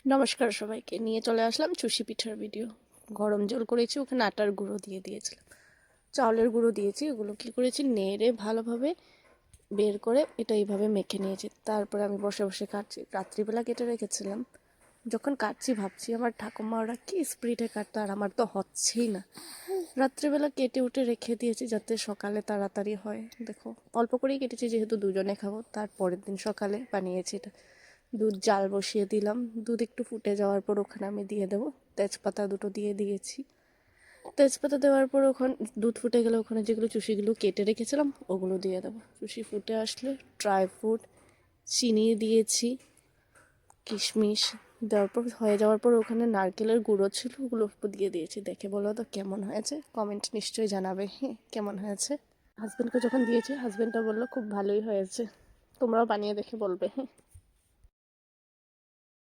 নমস্কার সবাইকে, নিয়ে চলে আসলাম চুষি পিঠার ভিডিও। গরম জল করেছি, ওখানে আটার গুঁড়ো দিয়ে দিয়েছিলাম, চাউলের গুঁড়ো দিয়েছি। ওগুলো কী করেছি, নেড়ে ভালোভাবে বের করে এটা এইভাবে মেখে নিয়েছি। তারপরে আমি বসে বসে কাটছি। রাত্রিবেলা কেটে রেখেছিলাম। যখন কাটছি ভাবছি আমার ঠাকুমা ওরা কি স্পিডে কাটতো, আর আমার তো হচ্ছেই না। রাত্রিবেলা কেটে উঠে রেখে দিয়েছি যাতে সকালে তাড়াতাড়ি হয়। দেখো, অল্প করেই কেটেছি যেহেতু দুজনে খাবো। তারপরের দিন সকালে বানিয়েছি এটা। দুধ জাল বসিয়ে দিলাম, দুধ একটু ফুটে যাওয়ার পর ওখানে আমি দিয়ে দেবো তেজপাতা দুটো দিয়ে দিয়েছি। তেজপাতা দেওয়ার পর ওখানে দুধ ফুটে গেলে ওখানে যেগুলো চুষিগুলো কেটে রেখেছিলাম ওগুলো দিয়ে দেবো। চুষি ফুটে আসলে ড্রাই ফ্রুট, চিনি দিয়েছি, কিশমিশ দেওয়ার পর হয়ে যাওয়ার পর ওখানে নারকেলের গুঁড়ো ছিল, ওগুলো দিয়ে দিয়েছি। দেখে বলো তো কেমন হয়েছে, কমেন্ট নিশ্চয়ই জানাবে কেমন হয়েছে। হাজব্যান্ডকে যখন দিয়েছি হাজব্যান্ডটা বললো খুব ভালোই হয়েছে, তোমরাও বানিয়ে দেখে বলবে।